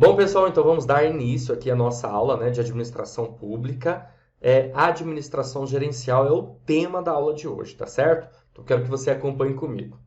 Bom, pessoal, então vamos dar início aqui à nossa aula, né, de administração pública. A administração gerencial é o tema da aula de hoje, tá certo? Então quero que você acompanhe comigo.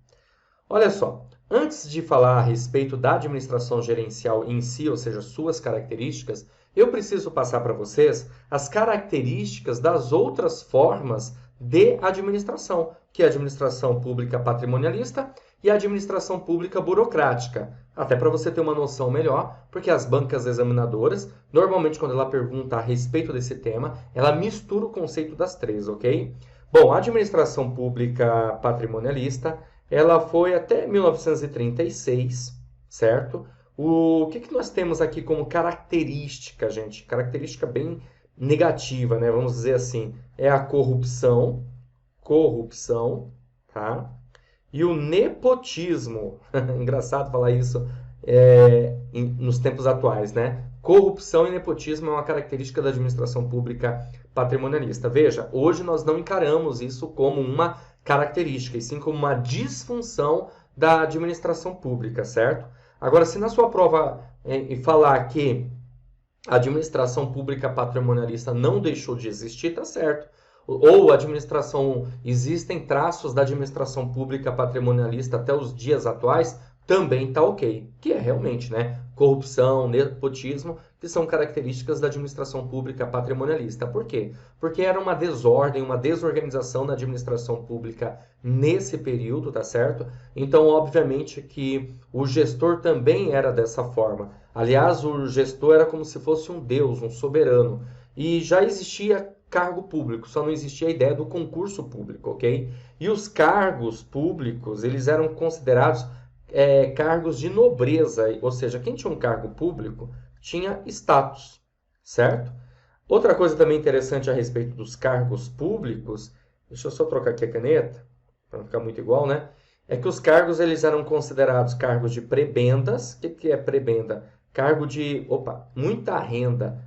Olha só, antes de falar a respeito da administração gerencial em si, ou seja, suas características, eu preciso passar para vocês as características das outras formas de administração, que é a administração pública patrimonialista e a administração pública burocrática. Até para você ter uma noção melhor, porque as bancas examinadoras, normalmente quando ela pergunta a respeito desse tema, ela mistura o conceito das três, ok? Bom, a administração pública patrimonialista ela foi até 1936, certo? O que nós temos aqui como característica, gente? Característica bem negativa, né? Vamos dizer assim, é a corrupção, tá? E o nepotismo. Engraçado falar isso nos tempos atuais, né? Corrupção e nepotismo é uma característica da administração pública patrimonialista. Veja, hoje nós não encaramos isso como uma característica, e sim como uma disfunção da administração pública, certo? Agora, se na sua prova falar que a administração pública patrimonialista não deixou de existir, tá certo. Ou existem traços da administração pública patrimonialista até os dias atuais, também tá ok. Que é realmente, né? Corrupção, nepotismo, que são características da administração pública patrimonialista. Por quê? Porque era uma desordem, uma desorganização na administração pública nesse período, tá certo? Então, obviamente que o gestor também era dessa forma. Aliás, o gestor era como se fosse um deus, um soberano. E já existia cargo público, só não existia a ideia do concurso público, ok? E os cargos públicos, eles eram considerados cargos de nobreza, ou seja, quem tinha um cargo público tinha status, certo? Outra coisa também interessante a respeito dos cargos públicos, deixa eu só trocar aqui a caneta, para não ficar muito igual, né? É que os cargos eles eram considerados cargos de prebendas. O que é prebenda? Cargo de, muita renda,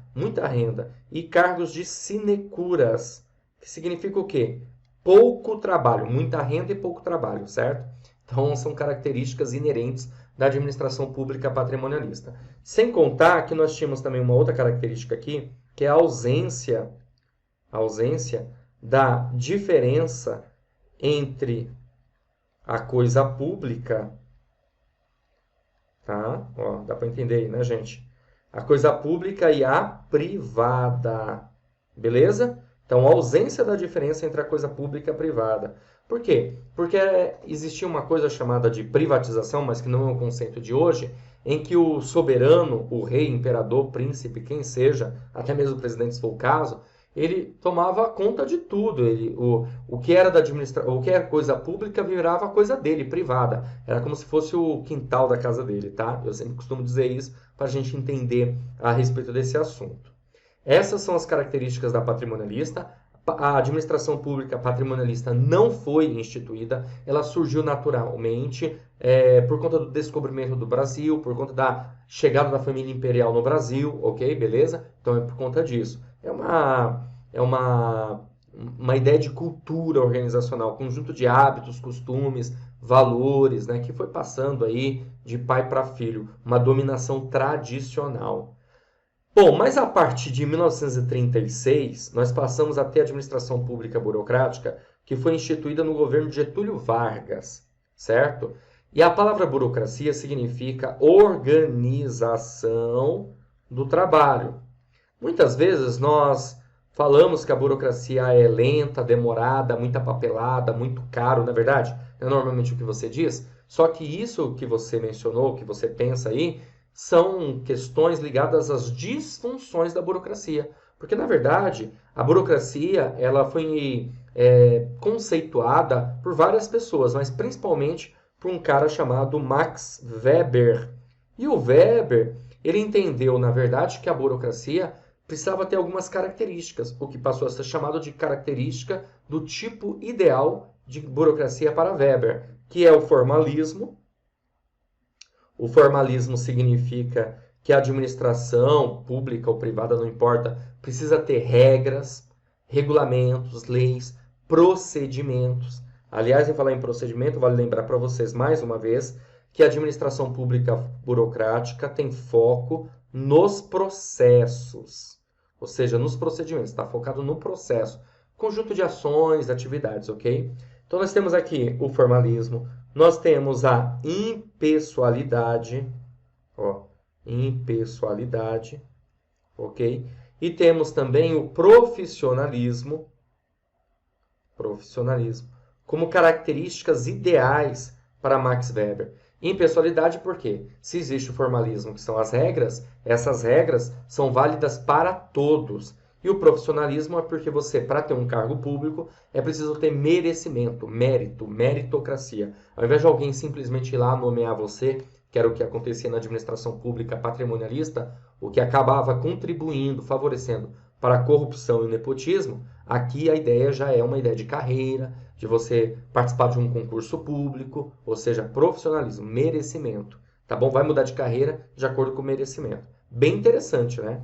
e cargos de sinecuras, que significa o quê? Pouco trabalho, muita renda e pouco trabalho, certo? Então, são características inerentes da administração pública patrimonialista. Sem contar que nós tínhamos também uma outra característica aqui, que é a ausência da diferença entre a coisa pública, tá? Ó, dá para entender aí, né, gente? A coisa pública e a privada, beleza? Então, a ausência da diferença entre a coisa pública e a privada. Por quê? Porque existia uma coisa chamada de privatização, mas que não é um conceito de hoje, em que o soberano, o rei, imperador, príncipe, quem seja, até mesmo o presidente se for o caso, ele tomava conta de tudo. O que era o que era coisa pública virava coisa dele, privada. Era como se fosse o quintal da casa dele, tá? Eu sempre costumo dizer isso para a gente entender a respeito desse assunto. Essas são as características da patrimonialista. A administração pública patrimonialista não foi instituída, ela surgiu naturalmente por conta do descobrimento do Brasil, por conta da chegada da família imperial no Brasil, ok? Beleza? Então é por conta disso. É uma ideia de cultura organizacional, conjunto de hábitos, costumes, valores, né, que foi passando aí de pai para filho, uma dominação tradicional. Bom, mas a partir de 1936, nós passamos a ter a administração pública burocrática, que foi instituída no governo de Getúlio Vargas, certo? E a palavra burocracia significa organização do trabalho. Muitas vezes nós falamos que a burocracia é lenta, demorada, muita papelada, muito caro, na verdade, é normalmente o que você diz. Só que isso que você mencionou, que você pensa aí, são questões ligadas às disfunções da burocracia. Porque, na verdade, a burocracia ela foi conceituada por várias pessoas, mas principalmente por um cara chamado Max Weber. E o Weber, ele entendeu, na verdade, que a burocracia precisava ter algumas características, o que passou a ser chamado de característica do tipo ideal de burocracia para Weber, que é o formalismo. O formalismo significa que a administração pública ou privada, não importa, precisa ter regras, regulamentos, leis, procedimentos. Aliás, em falar em procedimento, vale lembrar para vocês mais uma vez que a administração pública burocrática tem foco nos processos, ou seja, nos procedimentos, está focado no processo, conjunto de ações, atividades, ok? Então, nós temos aqui o formalismo, nós temos a impessoalidade, ok? E temos também o profissionalismo, como características ideais para Max Weber. Impessoalidade por quê? Se existe o formalismo, que são as regras, essas regras são válidas para todos. E o profissionalismo é porque você, para ter um cargo público, é preciso ter merecimento, mérito, meritocracia. Ao invés de alguém simplesmente ir lá nomear você, que era o que acontecia na administração pública patrimonialista, o que acabava contribuindo, favorecendo para a corrupção e o nepotismo, aqui a ideia já é uma ideia de carreira, de você participar de um concurso público, ou seja, profissionalismo, merecimento. Tá bom? Vai mudar de carreira de acordo com o merecimento. Bem interessante, né?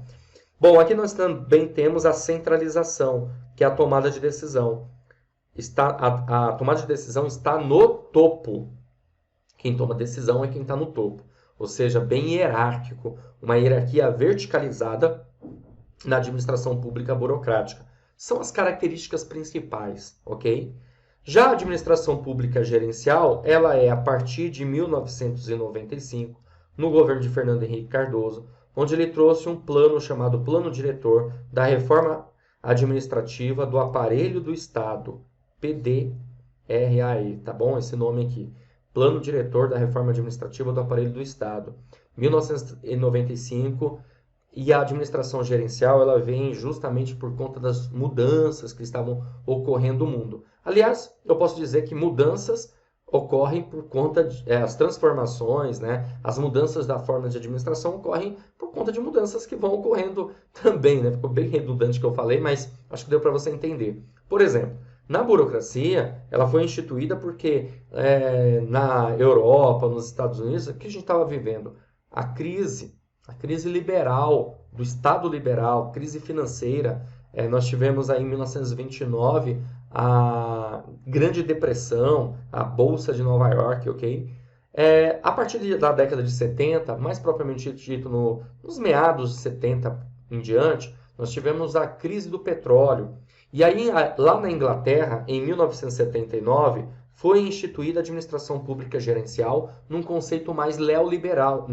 Bom, aqui nós também temos a centralização, que é a tomada de decisão. A tomada de decisão está no topo. Quem toma decisão é quem está no topo. Ou seja, bem hierárquico, uma hierarquia verticalizada na administração pública burocrática. São as características principais, ok? Já a administração pública gerencial, ela é a partir de 1995, no governo de Fernando Henrique Cardoso, onde ele trouxe um plano chamado Plano Diretor da Reforma Administrativa do Aparelho do Estado, PDRAE, tá bom? Esse nome aqui. Plano Diretor da Reforma Administrativa do Aparelho do Estado, 1995, e a administração gerencial ela vem justamente por conta das mudanças que estavam ocorrendo no mundo. Aliás, eu posso dizer que mudanças ocorrem por conta as transformações, né? As mudanças da forma de administração ocorrem por conta de mudanças que vão ocorrendo também, né? Ficou bem redundante o que eu falei, mas acho que deu para você entender. Por exemplo, na burocracia, ela foi instituída porque na Europa, nos Estados Unidos, o que a gente estava vivendo? A crise liberal, do Estado liberal, crise financeira. Nós tivemos aí em 1929 a Grande Depressão, a Bolsa de Nova York, ok? A partir da década de 70, mais propriamente dito nos meados de 70 em diante, nós tivemos a crise do petróleo. E aí, lá na Inglaterra, em 1979, foi instituída a administração pública gerencial num conceito mais neoliberal,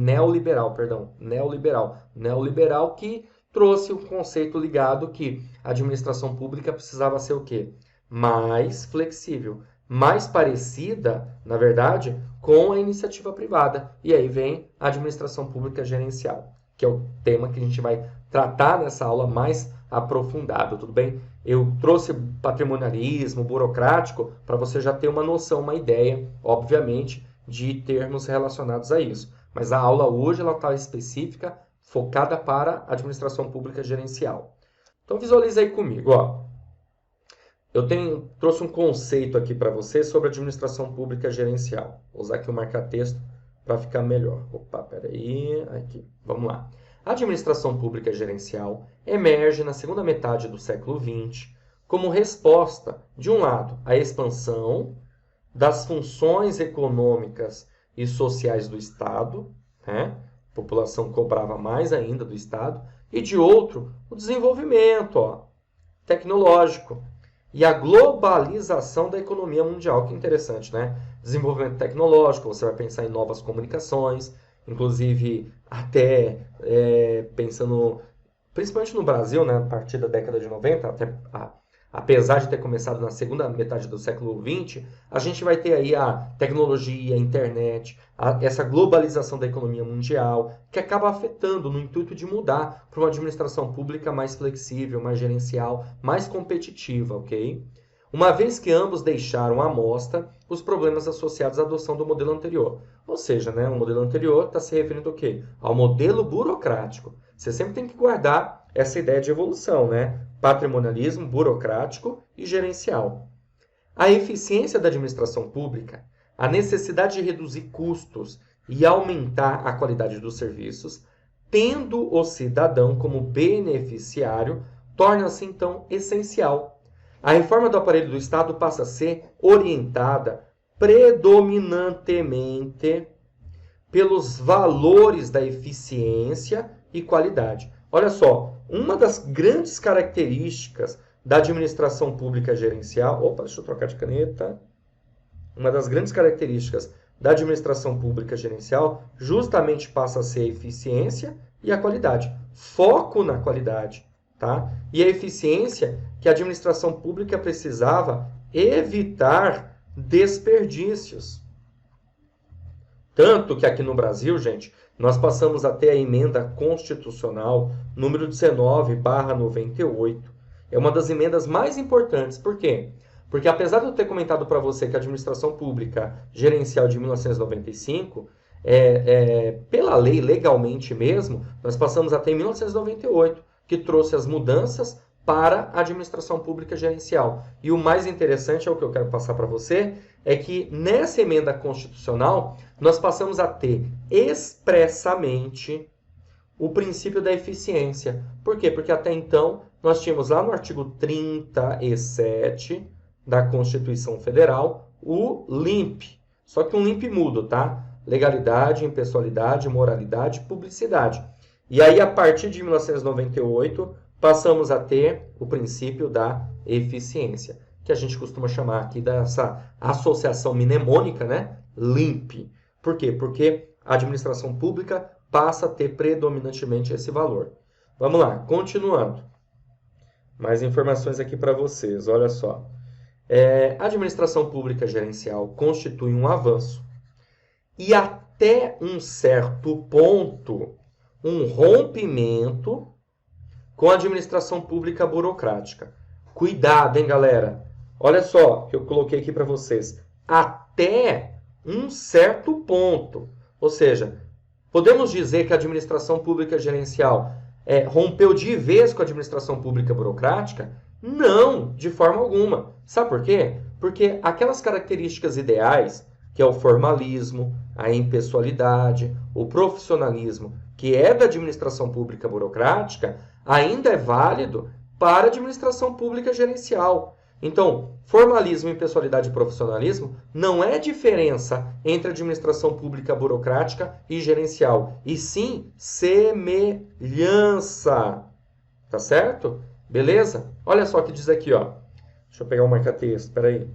que trouxe o conceito ligado que a administração pública precisava ser o quê? Mais flexível, mais parecida, na verdade, com a iniciativa privada. E aí vem a administração pública gerencial, que é o tema que a gente vai tratar nessa aula mais aprofundado, tudo bem? Eu trouxe patrimonialismo, burocrático, para você já ter uma noção, uma ideia, obviamente, de termos relacionados a isso. Mas a aula hoje ela está específica, focada para a administração pública gerencial. Então visualize aí comigo, ó. Eu trouxe um conceito aqui para você sobre administração pública gerencial. Vou usar aqui o marca-texto para ficar melhor. Opa, peraí, aqui, vamos lá. A administração pública gerencial emerge na segunda metade do século XX como resposta, de um lado, à expansão das funções econômicas e sociais do Estado, né? A população cobrava mais ainda do Estado, e de outro, o desenvolvimento tecnológico e a globalização da economia mundial. Que interessante, né? Desenvolvimento tecnológico, você vai pensar em novas comunicações, inclusive até pensando, principalmente no Brasil, né, a partir da década de 90, apesar de ter começado na segunda metade do século XX, a gente vai ter aí a tecnologia, a internet, essa globalização da economia mundial, que acaba afetando no intuito de mudar para uma administração pública mais flexível, mais gerencial, mais competitiva, ok? Uma vez que ambos deixaram à mostra os problemas associados à adoção do modelo anterior. Ou seja, né, o modelo anterior está se referindo ao quê? Ao modelo burocrático. Você sempre tem que guardar essa ideia de evolução, né? Patrimonialismo, burocrático e gerencial. A eficiência da administração pública, a necessidade de reduzir custos e aumentar a qualidade dos serviços, tendo o cidadão como beneficiário, torna-se então essencial. A reforma do aparelho do Estado passa a ser orientada predominantemente pelos valores da eficiência e qualidade. Olha só, uma das grandes características da administração pública gerencial... Opa, deixa eu trocar de caneta. Uma das grandes características da administração pública gerencial justamente passa a ser a eficiência e a qualidade. Foco na qualidade, tá? E a eficiência que a administração pública precisava evitar desperdícios. Tanto que aqui no Brasil, gente, nós passamos a ter a emenda constitucional número 19/98. É uma das emendas mais importantes. Por quê? Porque apesar de eu ter comentado para você que a administração pública gerencial de 1995, pela lei, legalmente mesmo, nós passamos até em 1998, que trouxe as mudanças para a administração pública gerencial. E o mais interessante, é o que eu quero passar para você, é que nessa emenda constitucional, nós passamos a ter expressamente o princípio da eficiência. Por quê? Porque até então, nós tínhamos lá no artigo 37 da Constituição Federal, o LIMP. Só que um LIMP mudo, tá? Legalidade, impessoalidade, moralidade, publicidade. E aí, a partir de 1998, passamos a ter o princípio da eficiência, que a gente costuma chamar aqui dessa associação mnemônica, né? LIMP. Por quê? Porque a administração pública passa a ter predominantemente esse valor. Vamos lá, continuando. Mais informações aqui para vocês, olha só. A administração pública gerencial constitui um avanço e até um certo ponto um rompimento com a administração pública burocrática. Cuidado, hein, galera? Olha só, que eu coloquei aqui para vocês. Até um certo ponto. Ou seja, podemos dizer que a administração pública gerencial rompeu de vez com a administração pública burocrática? Não, de forma alguma. Sabe por quê? Porque aquelas características ideais, que é o formalismo, a impessoalidade, o profissionalismo, que é da administração pública burocrática, ainda é válido para a administração pública gerencial. Então, formalismo, impessoalidade e profissionalismo não é diferença entre administração pública burocrática e gerencial, e sim semelhança. Tá certo? Beleza? Olha só o que diz aqui, ó. Deixa eu pegar o marca-texto, espera aí.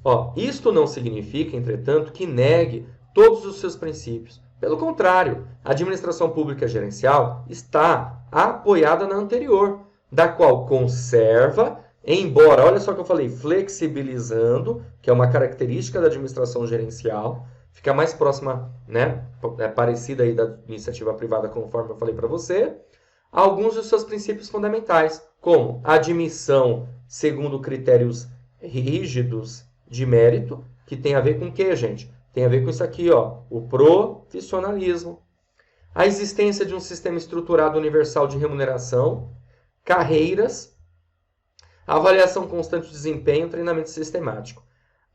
Ó, isto não significa, entretanto, que negue todos os seus princípios. Pelo contrário, a administração pública gerencial está apoiada na anterior, da qual conserva, embora, olha só o que eu falei, flexibilizando, que é uma característica da administração gerencial, fica mais próxima, né, parecida aí da iniciativa privada, conforme eu falei para você, alguns dos seus princípios fundamentais, como admissão segundo critérios rígidos de mérito, que tem a ver com o quê, gente? Tem a ver com isso aqui, ó, o profissionalismo, a existência de um sistema estruturado universal de remuneração, carreiras, avaliação constante de desempenho, treinamento sistemático.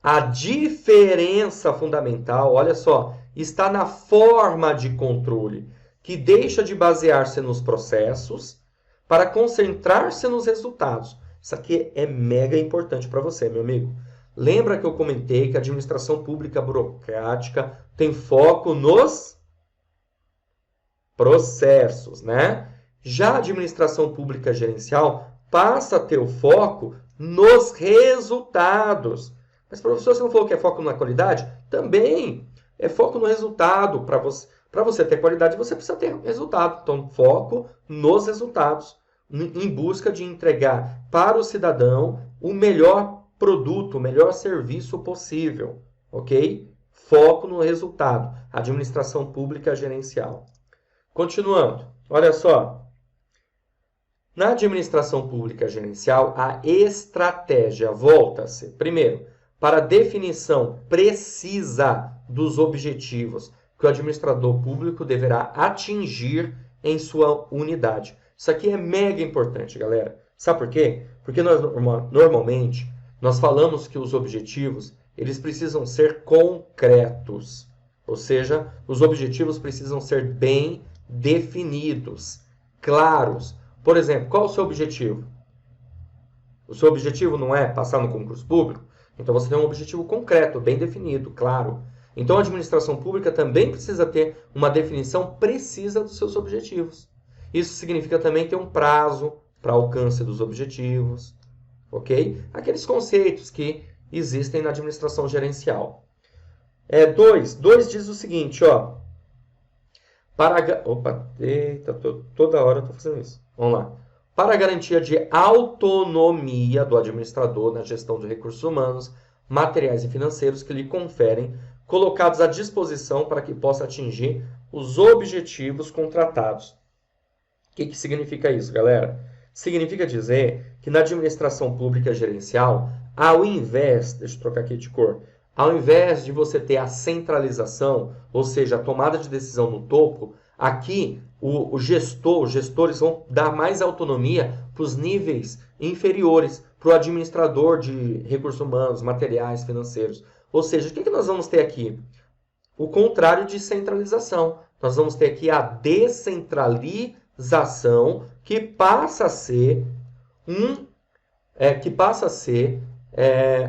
A diferença fundamental, olha só, está na forma de controle, que deixa de basear-se nos processos para concentrar-se nos resultados. Isso aqui é mega importante para você, meu amigo. Lembra que eu comentei que a administração pública burocrática tem foco nos processos, né? Já a administração pública gerencial passa a ter o foco nos resultados. Mas, professor, você não falou que é foco na qualidade? Também é foco no resultado. Para você ter qualidade, você precisa ter resultado. Então, foco nos resultados, em busca de entregar para o cidadão o melhor produto, o melhor serviço possível, ok? Foco no resultado, administração pública gerencial. Continuando, olha só. Na administração pública gerencial, a estratégia volta-se, primeiro, para a definição precisa dos objetivos que o administrador público deverá atingir em sua unidade. Isso aqui é mega importante, galera. Sabe por quê? Porque normalmente nós falamos que os objetivos eles precisam ser concretos. Ou seja, os objetivos precisam ser bem definidos, claros. Por exemplo, qual é o seu objetivo? O seu objetivo não é passar no concurso público? Então você tem um objetivo concreto, bem definido, claro. Então, a administração pública também precisa ter uma definição precisa dos seus objetivos. Isso significa também ter um prazo para alcance dos objetivos, ok? Aqueles conceitos que existem na administração gerencial. 2 diz o seguinte, ó. Toda hora eu estou fazendo isso. Vamos lá. Para a garantia de autonomia do administrador na gestão de recursos humanos, materiais e financeiros que lhe conferem, colocados à disposição para que possa atingir os objetivos contratados. O que significa isso, galera? Significa dizer que na administração pública gerencial, ao invés, deixa eu trocar aqui de cor, ao invés de você ter a centralização, ou seja, a tomada de decisão no topo, aqui os gestores vão dar mais autonomia para os níveis inferiores, para o administrador de recursos humanos, materiais, financeiros. Ou seja, o que nós vamos ter aqui? O contrário de centralização. Nós vamos ter aqui a descentralização, que passa a ser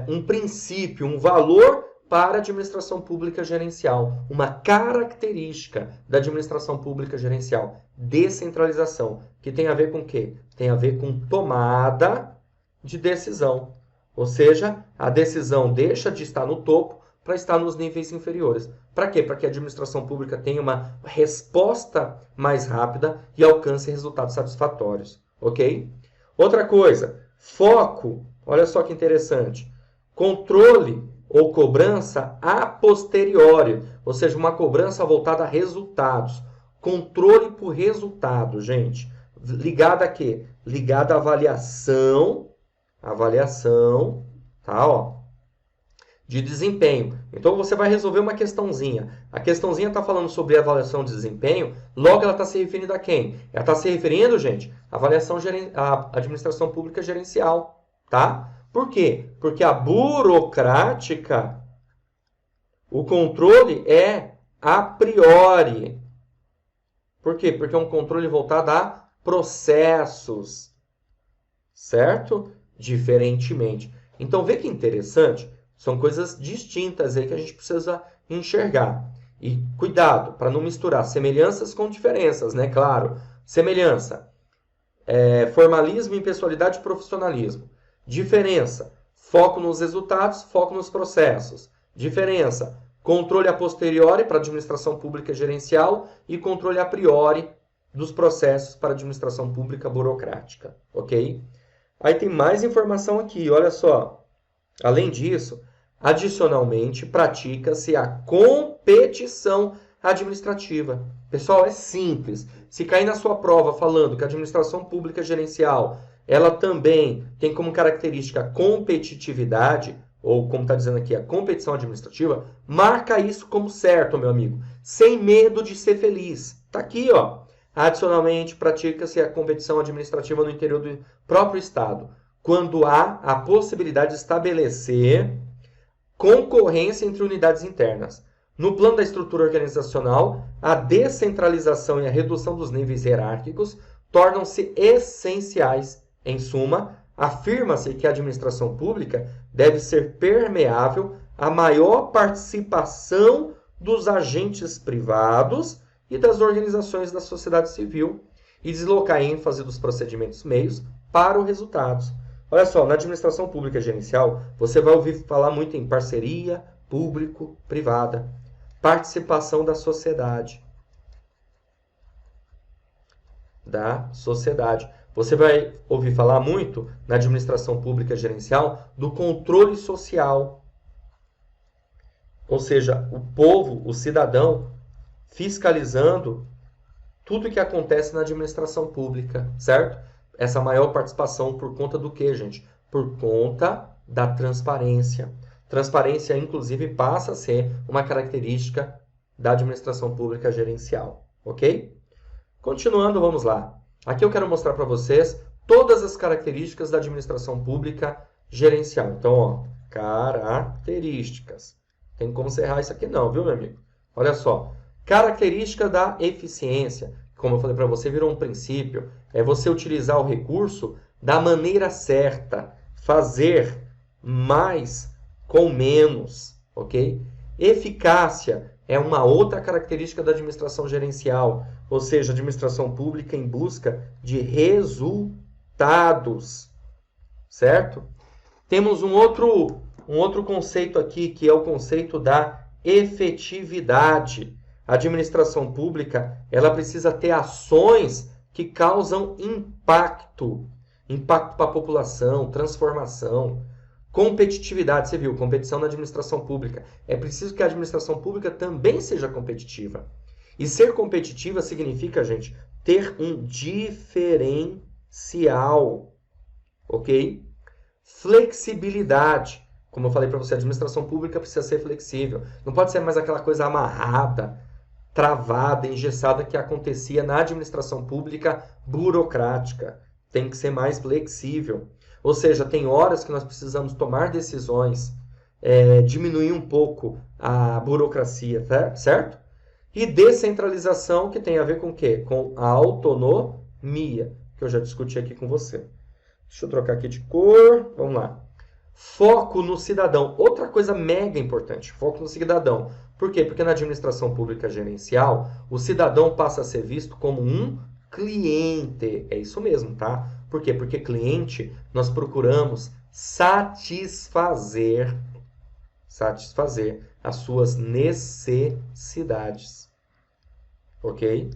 um princípio, um valor para a administração pública gerencial. Uma característica da administração pública gerencial. Descentralização. Que tem a ver com o quê? Tem a ver com tomada de decisão. Ou seja, a decisão deixa de estar no topo para estar nos níveis inferiores. Para quê? Para que a administração pública tenha uma resposta mais rápida e alcance resultados satisfatórios. Ok? Outra coisa, foco. Olha só que interessante. Controle ou cobrança a posteriori, ou seja, uma cobrança voltada a resultados. Controle por resultado, gente. Ligada a quê? Ligada à avaliação, tá, ó, de desempenho. Então, você vai resolver uma questãozinha. A questãozinha está falando sobre avaliação de desempenho, logo ela está se referindo a quem? Ela está se referindo, gente, à administração pública gerencial, tá? Por quê? Porque a burocrática, o controle é a priori. Por quê? Porque é um controle voltado a processos, certo? Diferentemente. Então, vê que interessante, são coisas distintas aí que a gente precisa enxergar. E cuidado, para não misturar semelhanças com diferenças, né? Claro, semelhança, formalismo, impessoalidade e profissionalismo. Diferença, foco nos resultados, foco nos processos. Diferença, controle a posteriori para a administração pública gerencial e controle a priori dos processos para a administração pública burocrática, ok? Aí tem mais informação aqui, olha só. Além disso, adicionalmente, pratica-se a competição administrativa. Pessoal, é simples. Se cair na sua prova falando que a administração pública gerencial, ela também tem como característica a competitividade, ou como está dizendo aqui, a competição administrativa, marca isso como certo, meu amigo. Sem medo de ser feliz. Está aqui, ó. Adicionalmente, pratica-se a competição administrativa no interior do próprio Estado, quando há a possibilidade de estabelecer concorrência entre unidades internas. No plano da estrutura organizacional, a descentralização e a redução dos níveis hierárquicos tornam-se essenciais. Em suma, afirma-se que a administração pública deve ser permeável à maior participação dos agentes privados e das organizações da sociedade civil e deslocar a ênfase dos procedimentos meios para os resultados. Olha só, na administração pública gerencial, você vai ouvir falar muito em parceria público-privada, participação da sociedade. Você vai ouvir falar muito na administração pública gerencial do controle social. Ou seja, o povo, o cidadão, fiscalizando tudo que acontece na administração pública, certo? Essa maior participação por conta do quê, gente? Por conta da transparência. Transparência, inclusive, passa a ser uma característica da administração pública gerencial, ok? Continuando, vamos lá. Aqui eu quero mostrar para vocês todas as características da administração pública gerencial. Então, ó, características. Tem como você errar isso aqui não, viu, meu amigo? Olha só. Característica da eficiência. Como eu falei para você, virou um princípio. É você utilizar o recurso da maneira certa. Fazer mais com menos, ok? Eficácia é uma outra característica da administração gerencial, ou seja, administração pública em busca de resultados, certo? Temos um outro conceito aqui, que é o conceito da efetividade. A administração pública, ela precisa ter ações que causam impacto para a população, transformação, competitividade. Você viu, competição na administração pública. É preciso que a administração pública também seja competitiva. E ser competitiva significa, gente, ter um diferencial, ok? Flexibilidade. Como eu falei para você, a administração pública precisa ser flexível. Não pode ser mais aquela coisa amarrada, travada, engessada que acontecia na administração pública burocrática. Tem que ser mais flexível. Ou seja, tem horas que nós precisamos tomar decisões, diminuir um pouco a burocracia, certo? E descentralização, que tem a ver com o quê? Com a autonomia, que eu já discuti aqui com você. Deixa eu trocar aqui de cor. Vamos lá. Foco no cidadão. Outra coisa mega importante, foco no cidadão. Por quê? Porque na administração pública gerencial, o cidadão passa a ser visto como um cliente. É isso mesmo, tá? Por quê? Porque cliente, nós procuramos satisfazer as suas necessidades. Ok?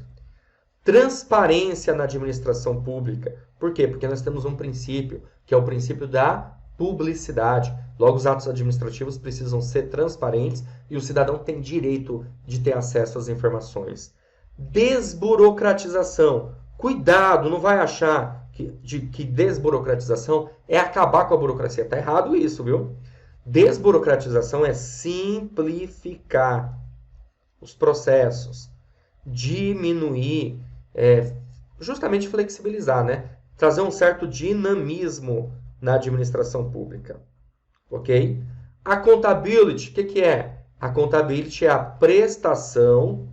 Transparência na administração pública. Por quê? Porque nós temos um princípio, que é o princípio da publicidade. Logo, os atos administrativos precisam ser transparentes e o cidadão tem direito de ter acesso às informações. Desburocratização. Cuidado, não vai achar que desburocratização é acabar com a burocracia. Está errado isso, viu? Desburocratização é simplificar os processos, diminuir, justamente flexibilizar, né? Trazer um certo dinamismo na administração pública, ok? Accountability, o que é? Accountability é a prestação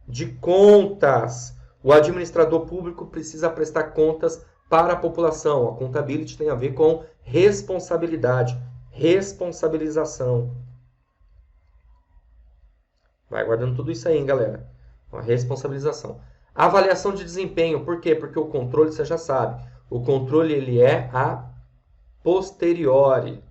de contas. O administrador público precisa prestar contas para a população. A accountability tem a ver com responsabilidade, responsabilização. Vai guardando tudo isso aí, hein, galera? A responsabilização. Avaliação de desempenho, por quê? Porque o controle, você já sabe, o controle ele é a posteriori.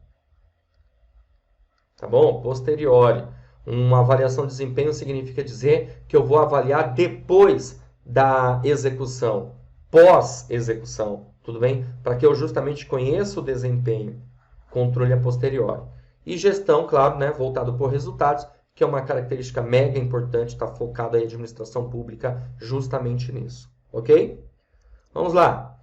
Tá bom? Posteriori. Uma avaliação de desempenho significa dizer que eu vou avaliar depois da execução, pós-execução, tudo bem? Para que eu justamente conheça o desempenho. Controle a posteriori. E gestão, claro, né, voltado por resultados, que é uma característica mega importante, está focada em administração pública justamente nisso, ok? Vamos lá.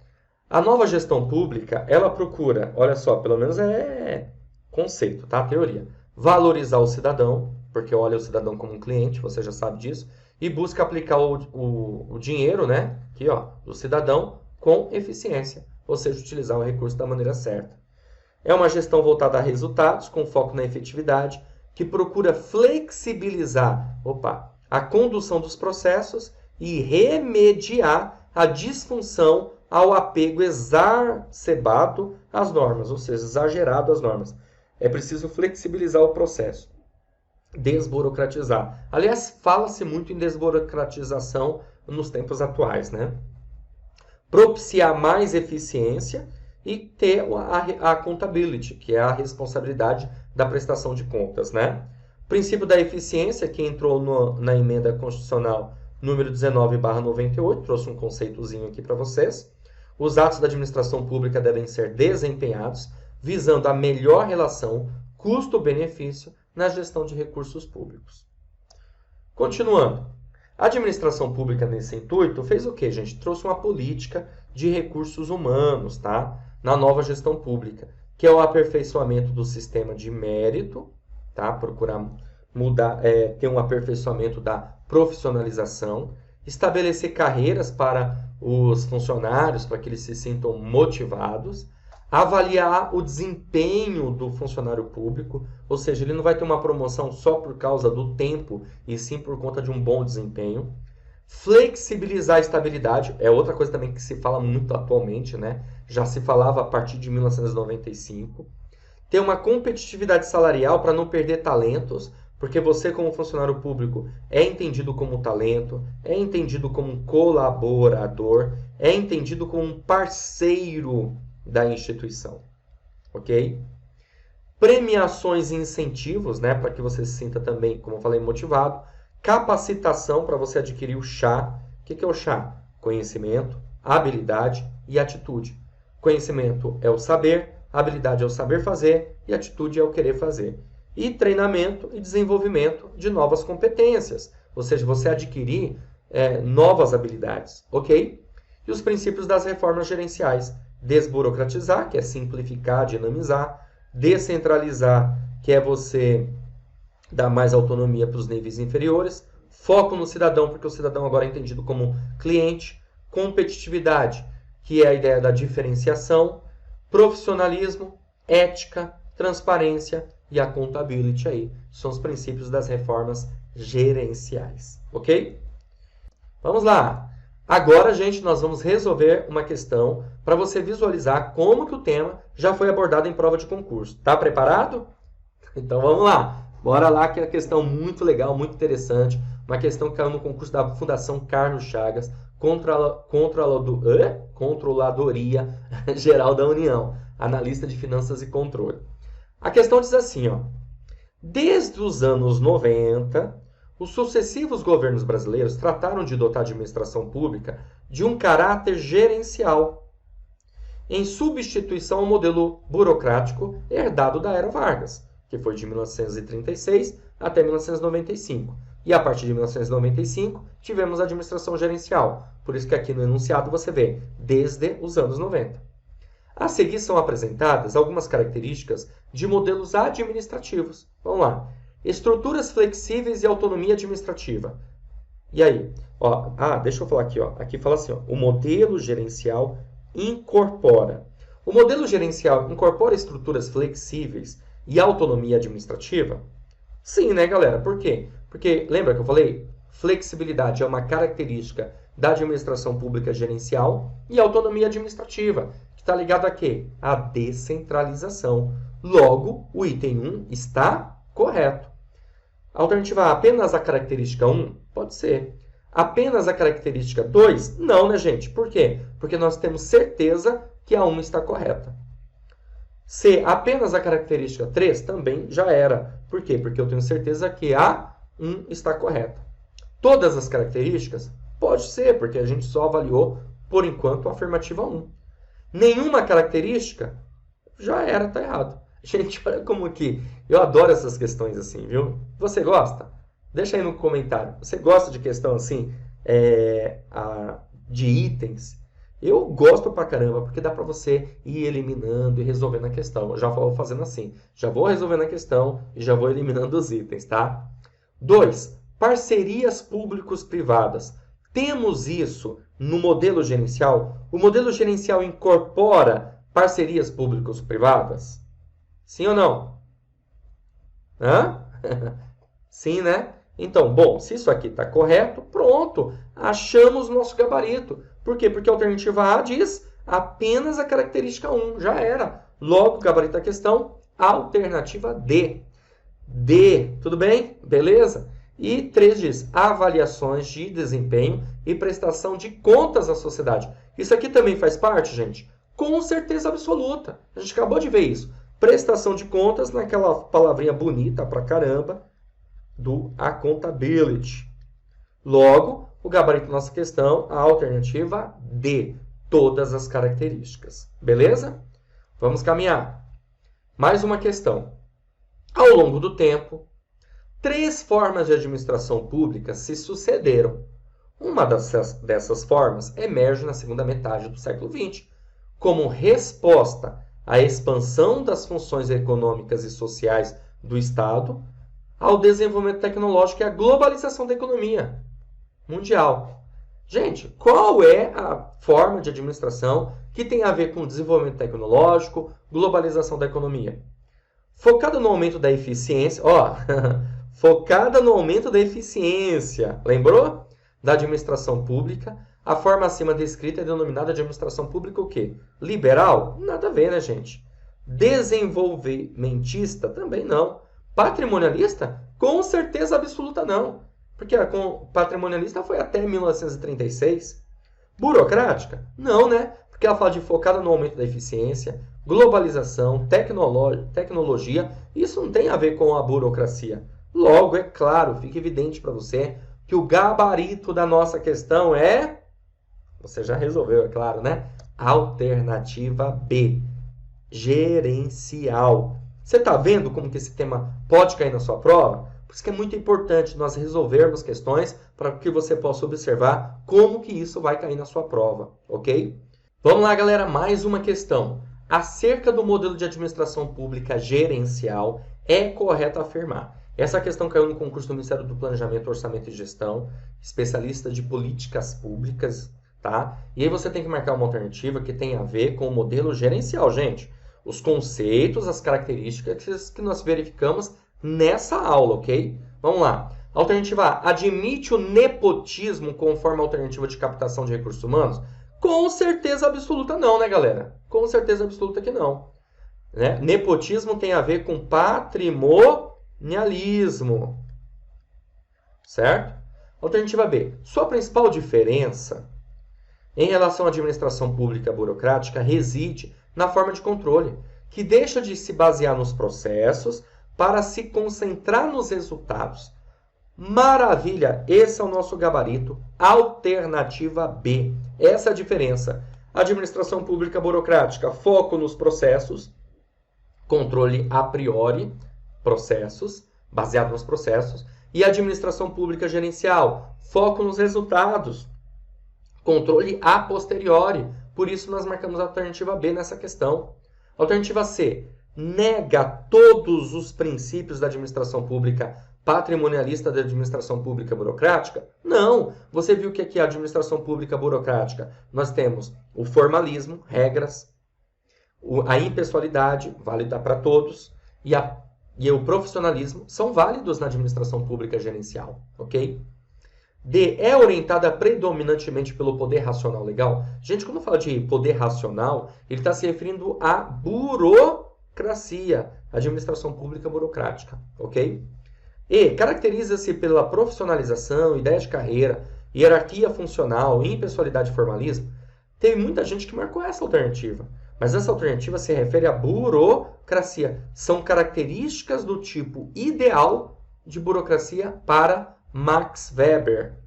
A nova gestão pública, ela procura, olha só, pelo menos é conceito, tá? Teoria. Valorizar o cidadão, porque olha o cidadão como um cliente, você já sabe disso, e busca aplicar o dinheiro, né, aqui, ó, do cidadão com eficiência, ou seja, utilizar o recurso da maneira certa. É uma gestão voltada a resultados, com foco na efetividade, que procura flexibilizar a condução dos processos e remediar a disfunção ao apego exacerbado às normas, ou seja, exagerado às normas. É preciso flexibilizar o processo, desburocratizar. Aliás, fala-se muito em desburocratização nos tempos atuais, né? Propiciar mais eficiência e ter a accountability, que é a responsabilidade da prestação de contas, né? Princípio da eficiência, que entrou na emenda constitucional número 19/98, trouxe um conceitozinho aqui para vocês. Os atos da administração pública devem ser desempenhados visando a melhor relação custo-benefício na gestão de recursos públicos. Continuando, a administração pública nesse intuito fez o quê, gente? Trouxe uma política de recursos humanos, tá? Na nova gestão pública, que é o aperfeiçoamento do sistema de mérito, tá? Procurar mudar, ter um aperfeiçoamento da profissionalização, estabelecer carreiras para os funcionários, para que eles se sintam motivados, avaliar o desempenho do funcionário público, ou seja, ele não vai ter uma promoção só por causa do tempo, e sim por conta de um bom desempenho. Flexibilizar a estabilidade, é outra coisa também que se fala muito atualmente, né? Já se falava a partir de 1995. Ter uma competitividade salarial para não perder talentos, Porque você, como funcionário público, é entendido como talento, é entendido como um colaborador, é entendido como um parceiro da instituição. Ok? Premiações e incentivos, né, para que você se sinta também, como eu falei, motivado. Capacitação para você adquirir o chá. O que é o chá? Conhecimento, habilidade e atitude. Conhecimento é o saber, habilidade é o saber fazer e atitude é o querer fazer. E treinamento e desenvolvimento de novas competências, ou seja, você adquirir novas habilidades, ok? E os princípios das reformas gerenciais. Desburocratizar, que é simplificar, dinamizar. Descentralizar, que é você dar mais autonomia para os níveis inferiores. Foco no cidadão, porque o cidadão agora é entendido como cliente. Competitividade, que é a ideia da diferenciação. Profissionalismo, ética, transparência e accountability aí. São os princípios das reformas gerenciais, ok? Vamos lá. Agora, gente, nós vamos resolver uma questão para você visualizar como que o tema já foi abordado em prova de concurso. Tá preparado? Então vamos lá. Bora lá, que é uma questão muito legal, muito interessante. Uma questão que caiu no concurso da Fundação Carlos Chagas, Controladoria Geral da União, analista de finanças e controle. A questão diz assim, ó. Desde os anos 90, os sucessivos governos brasileiros trataram de dotar a administração pública de um caráter gerencial, em substituição ao modelo burocrático herdado da Era Vargas, que foi de 1936 até 1995. E a partir de 1995, tivemos a administração gerencial. Por isso que aqui no enunciado você vê, desde os anos 90. A seguir são apresentadas algumas características de modelos administrativos. Vamos lá. Estruturas flexíveis e autonomia administrativa. E aí? Ó, deixa eu falar aqui. Ó. Aqui fala assim, ó, o modelo gerencial incorpora. O modelo gerencial incorpora estruturas flexíveis e autonomia administrativa? Sim, né, galera? Por quê? Porque, lembra que eu falei? Flexibilidade é uma característica da administração pública gerencial e autonomia administrativa, que está ligado a quê? A descentralização. Logo, o item 1 está correto. Alternativa A, apenas a característica 1? Pode ser. Apenas a característica 2? Não, né, gente? Por quê? Porque nós temos certeza que a 1 está correta. C, apenas a característica 3? Também já era. Por quê? Porque eu tenho certeza que a 1 está correta. Todas as características? Pode ser, porque a gente só avaliou, por enquanto, a afirmativa 1. Nenhuma característica? Já era, está errado. Gente, olha como que eu adoro essas questões assim, viu? Você gosta? Deixa aí no comentário. Você gosta de questão assim, de itens? Eu gosto pra caramba, porque dá pra você ir eliminando e resolvendo a questão. Eu já vou fazendo assim. Já vou resolvendo a questão e já vou eliminando os itens, tá? 2. Parcerias públicos-privadas. Temos isso no modelo gerencial? O modelo gerencial incorpora parcerias públicos-privadas? Sim ou não? Hã? Sim, né? Então, bom, se isso aqui está correto, pronto, achamos o nosso gabarito. Por quê? Porque a alternativa A diz apenas a característica 1, já era. Logo, gabarito da questão, alternativa D. D, tudo bem? Beleza? E 3 diz avaliações de desempenho e prestação de contas à sociedade. Isso aqui também faz parte, gente? Com certeza absoluta. A gente acabou de ver isso. Prestação de contas naquela palavrinha bonita pra caramba do accountability. Logo, o gabarito da nossa questão, a alternativa D, todas as características. Beleza? Vamos caminhar. Mais uma questão. Ao longo do tempo, 3 formas de administração pública se sucederam. Uma dessas formas emerge na segunda metade do século XX, como resposta à expansão das funções econômicas e sociais do Estado, ao desenvolvimento tecnológico e à globalização da economia mundial. Gente, qual é a forma de administração que tem a ver com desenvolvimento tecnológico, globalização da economia? Focada no aumento da eficiência, focada no aumento da eficiência, lembrou? Da administração pública. A forma acima descrita é denominada administração pública o quê? Liberal? Nada a ver, né, gente? Desenvolvimentista? Também não. Patrimonialista? Com certeza absoluta não. Porque a patrimonialista foi até 1936. Burocrática? Não, né? Porque ela fala de focada no aumento da eficiência, globalização, tecnologia. Isso não tem a ver com a burocracia. Logo, é claro, fica evidente para você que o gabarito da nossa questão é... Você já resolveu, é claro, né? Alternativa B. Gerencial. Você está vendo como que esse tema pode cair na sua prova? Por isso que é muito importante nós resolvermos questões para que você possa observar como que isso vai cair na sua prova, ok? Vamos lá, galera, mais uma questão. Acerca do modelo de administração pública gerencial, é correto afirmar. Essa questão caiu no concurso do Ministério do Planejamento, Orçamento e Gestão, especialista de políticas públicas, tá? E aí você tem que marcar uma alternativa que tem a ver com o modelo gerencial, gente. Os conceitos, as características que nós verificamos nessa aula, ok? Vamos lá. Alternativa A. Admite o nepotismo conforme a alternativa de captação de recursos humanos? Com certeza absoluta não, né, galera? Com certeza absoluta que não. Né? Nepotismo tem a ver com patrimonialismo. Certo? Alternativa B. Sua principal diferença em relação à administração pública burocrática reside na forma de controle, que deixa de se basear nos processos para se concentrar nos resultados. Maravilha! Esse é o nosso gabarito. Alternativa B. Essa é a diferença. Administração pública burocrática, foco nos processos, controle a priori, processos, baseado nos processos, e administração pública gerencial, foco nos resultados, controle a posteriori. Por isso nós marcamos a alternativa B nessa questão. Alternativa C. Nega todos os princípios da administração pública patrimonialista da administração pública burocrática? Não. Você viu o que é a administração pública burocrática? Nós temos o formalismo, regras, a impessoalidade, válida para todos, e o profissionalismo são válidos na administração pública gerencial, ok? D. É orientada predominantemente pelo poder racional legal? Gente, quando fala de poder racional, ele está se referindo à burocracia, administração pública burocrática, ok? E. Caracteriza-se pela profissionalização, ideia de carreira, hierarquia funcional, impessoalidade e formalismo. Teve muita gente que marcou essa alternativa, mas essa alternativa se refere à burocracia. São características do tipo ideal de burocracia para Max Weber.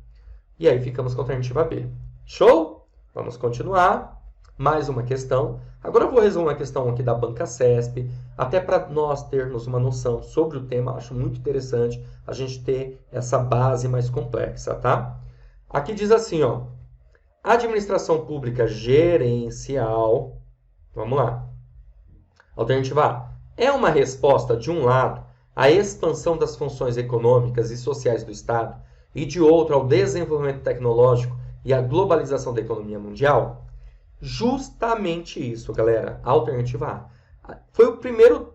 E aí ficamos com a alternativa B. Show? Vamos continuar. Mais uma questão. Agora eu vou resolver uma questão aqui da Banca CESP, até para nós termos uma noção sobre o tema. Acho muito interessante a gente ter essa base mais complexa, tá? Aqui diz assim, ó. Administração pública gerencial. Vamos lá. Alternativa A. É uma resposta, de um lado, à expansão das funções econômicas e sociais do Estado e, de outro, ao desenvolvimento tecnológico e à globalização da economia mundial? Justamente isso, galera. Alternativa A. Foi o primeiro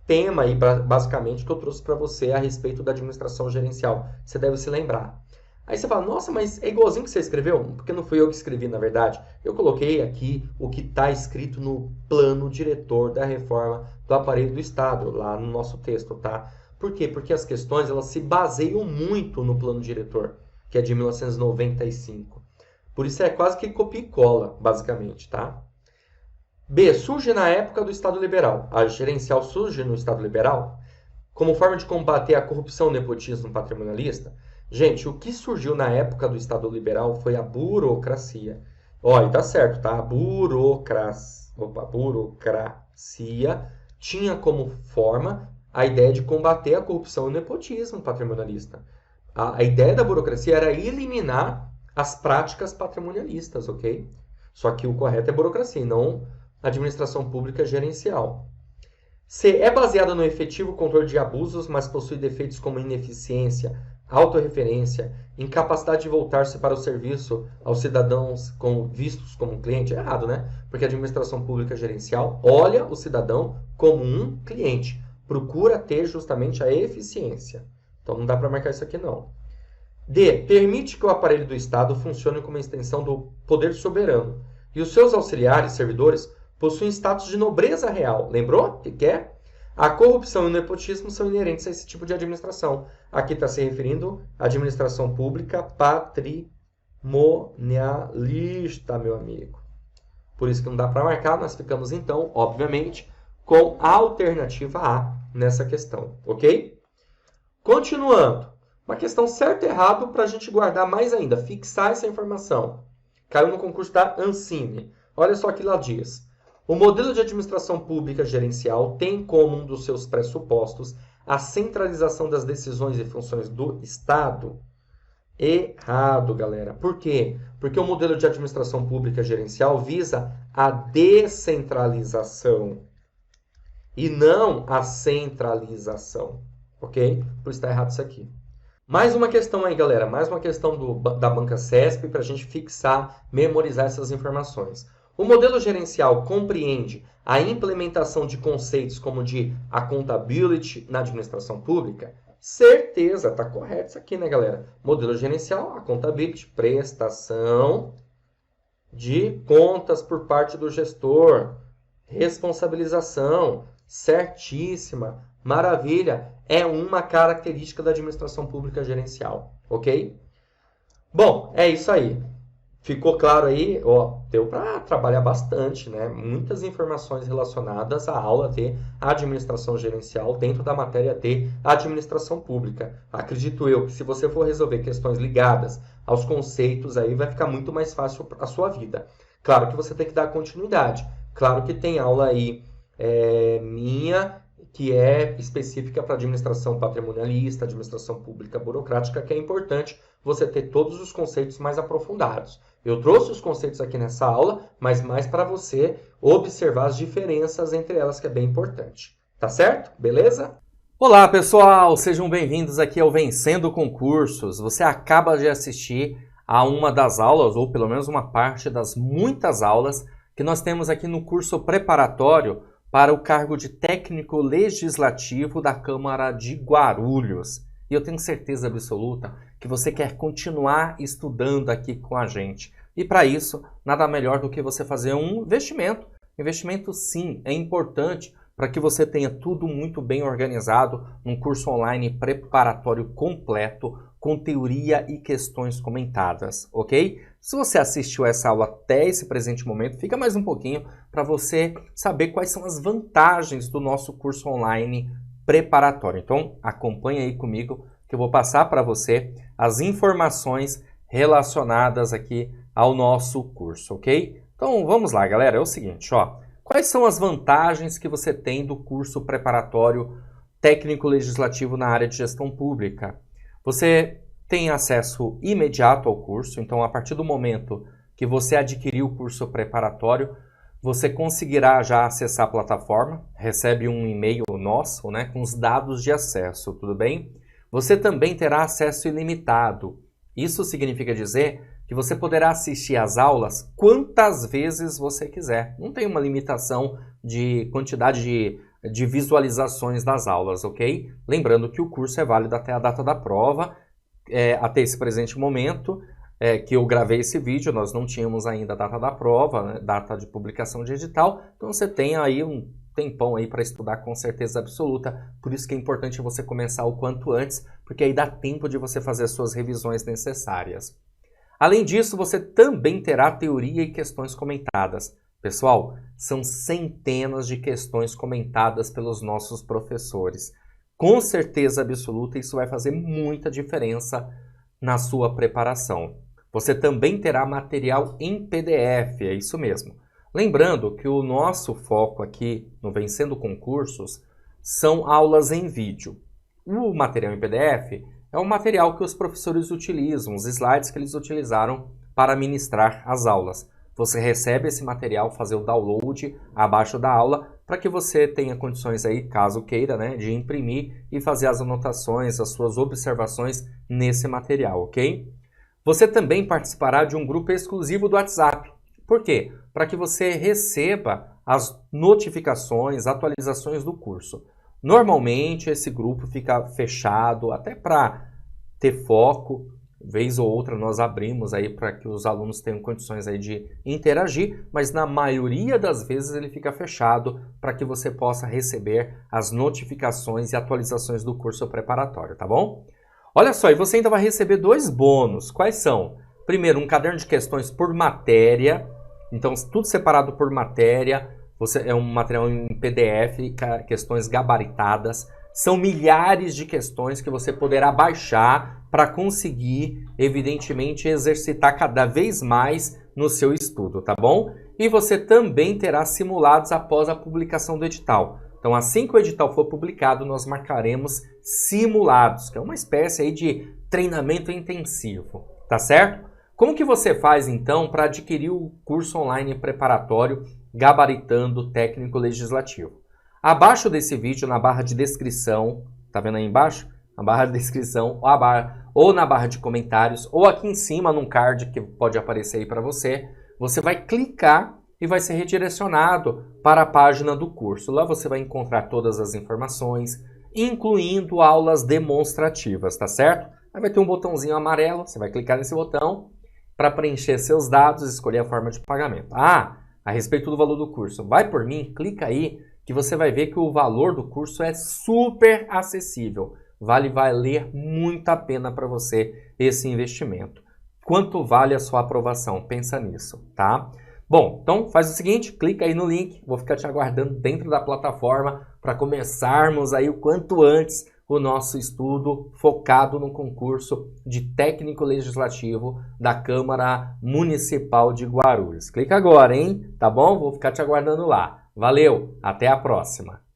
tema, aí, basicamente, que eu trouxe para você a respeito da administração gerencial. Você deve se lembrar. Aí você fala, nossa, mas é igualzinho que você escreveu? Porque não fui eu que escrevi, na verdade. Eu coloquei aqui o que está escrito no plano diretor da reforma do aparelho do Estado, lá no nosso texto, tá? Por quê? Porque as questões elas se baseiam muito no plano diretor, que é de 1995. Por isso é quase que copia e cola, basicamente, tá? B. Surge na época do Estado Liberal. A gerencial surge no Estado Liberal como forma de combater a corrupção e o nepotismo patrimonialista? Gente, o que surgiu na época do Estado Liberal foi a burocracia. Ó, e tá certo, tá? A burocracia tinha como forma a ideia de combater a corrupção e o nepotismo patrimonialista. A ideia da burocracia era eliminar as práticas patrimonialistas, ok? Só que o correto é burocracia, e não administração pública gerencial. C. É baseada no efetivo controle de abusos, mas possui defeitos como ineficiência, autorreferência, incapacidade de voltar-se para o serviço aos cidadãos vistos como cliente. É errado, né? Porque a administração pública gerencial olha o cidadão como um cliente. Procura ter justamente a eficiência. Então não dá para marcar isso aqui não. D. Permite que o aparelho do Estado funcione como extensão do poder soberano. E os seus auxiliares, servidores, possuem status de nobreza real. Lembrou? O que é? A corrupção e o nepotismo são inerentes a esse tipo de administração. Aqui está se referindo à administração pública patrimonialista, meu amigo. Por isso que não dá para marcar, nós ficamos então, obviamente, com a alternativa A nessa questão, ok? Continuando, uma questão certo e errado para a gente guardar mais ainda, fixar essa informação. Caiu no concurso da Ancine. Olha só o que lá diz. O modelo de administração pública gerencial tem como um dos seus pressupostos a centralização das decisões e funções do Estado. Errado, galera. Por quê? Porque o modelo de administração pública gerencial visa a descentralização e não a centralização. Ok? Por isso está errado isso aqui. Mais uma questão aí, galera. Mais uma questão da banca CESP para a gente fixar, memorizar essas informações. O modelo gerencial compreende a implementação de conceitos como de accountability na administração pública? Certeza, tá correto isso aqui, né, galera? Modelo gerencial, accountability, prestação de contas por parte do gestor, responsabilização, certíssima, maravilha, é uma característica da administração pública gerencial, ok? Bom, é isso aí. Ficou claro aí? Ó, deu para trabalhar bastante, né? Muitas informações relacionadas à aula T, administração gerencial, dentro da matéria T, administração pública. Acredito eu que se você for resolver questões ligadas aos conceitos, aí vai ficar muito mais fácil a sua vida. Claro que você tem que dar continuidade. Claro que tem aula aí minha, que é específica para administração patrimonialista, administração pública burocrática, que é importante você ter todos os conceitos mais aprofundados. Eu trouxe os conceitos aqui nessa aula, mas mais para você observar as diferenças entre elas, que é bem importante. Tá certo? Beleza? Olá, pessoal! Sejam bem-vindos aqui ao Vencendo Concursos. Você acaba de assistir a uma das aulas, ou pelo menos uma parte das muitas aulas que nós temos aqui no curso preparatório para o cargo de técnico legislativo da Câmara de Guarulhos. E eu tenho certeza absoluta que você quer continuar estudando aqui com a gente. E para isso, nada melhor do que você fazer um investimento. Investimento, sim, é importante para que você tenha tudo muito bem organizado num curso online preparatório completo, com teoria e questões comentadas, ok? Se você assistiu essa aula até esse presente momento, fica mais um pouquinho para você saber quais são as vantagens do nosso curso online preparatório. Então, acompanhe aí comigo que eu vou passar para você as informações relacionadas aqui ao nosso curso, ok? Então, vamos lá, galera. É o seguinte, ó. Quais são as vantagens que você tem do curso preparatório técnico legislativo na área de gestão pública? Você tem acesso imediato ao curso, então a partir do momento que você adquirir o curso preparatório, você conseguirá já acessar a plataforma, recebe um e-mail nosso, né, com os dados de acesso, tudo bem? Você também terá acesso ilimitado. Isso significa dizer que você poderá assistir às aulas quantas vezes você quiser. Não tem uma limitação de quantidade de visualizações das aulas, ok? Lembrando que o curso é válido até a data da prova, até esse presente momento que eu gravei esse vídeo, nós não tínhamos ainda a data da prova, né, data de publicação de edital, então você tem aí um tempão aí para estudar com certeza absoluta, por isso que é importante você começar o quanto antes, porque aí dá tempo de você fazer as suas revisões necessárias. Além disso, você também terá teoria e questões comentadas. Pessoal, são centenas de questões comentadas pelos nossos professores. Com certeza absoluta, isso vai fazer muita diferença na sua preparação. Você também terá material em PDF, é isso mesmo. Lembrando que o nosso foco aqui no Vencendo Concursos são aulas em vídeo. O material em PDF é o material que os professores utilizam, os slides que eles utilizaram para ministrar as aulas. Você recebe esse material, fazer o download abaixo da aula, para que você tenha condições aí, caso queira, né, de imprimir e fazer as anotações, as suas observações nesse material, ok? Você também participará de um grupo exclusivo do WhatsApp. Por quê? Para que você receba as notificações, atualizações do curso. Normalmente esse grupo fica fechado até para ter foco vez ou outra nós abrimos aí para que os alunos tenham condições aí de interagir, mas na maioria das vezes ele fica fechado para que você possa receber as notificações e atualizações do curso preparatório, tá bom? Olha só, e você ainda vai receber 2 bônus. Quais são? Primeiro, um caderno de questões por matéria, então tudo separado por matéria, é um material em PDF, questões gabaritadas. São milhares de questões que você poderá baixar para conseguir, evidentemente, exercitar cada vez mais no seu estudo, tá bom? E você também terá simulados após a publicação do edital. Então, assim que o edital for publicado, nós marcaremos simulados, que é uma espécie aí de treinamento intensivo, tá certo? Como que você faz, então, para adquirir o curso online preparatório Gabaritando Técnico Legislativo? Abaixo desse vídeo, na barra de descrição, tá vendo aí embaixo? Na barra de descrição, ou na barra de comentários, ou aqui em cima, num card que pode aparecer aí para você, você vai clicar e vai ser redirecionado para a página do curso. Lá você vai encontrar todas as informações, incluindo aulas demonstrativas, tá certo? Aí vai ter um botãozinho amarelo, você vai clicar nesse botão para preencher seus dados e escolher a forma de pagamento. A respeito do valor do curso, vai por mim, clica aí, que você vai ver que o valor do curso é super acessível. Vai valer muito a pena para você esse investimento. Quanto vale a sua aprovação? Pensa nisso, tá? Bom, então faz o seguinte, clica aí no link, vou ficar te aguardando dentro da plataforma para começarmos aí o quanto antes o nosso estudo focado no concurso de técnico legislativo da Câmara Municipal de Guarulhos. Clica agora, hein? Tá bom? Vou ficar te aguardando lá. Valeu, até a próxima!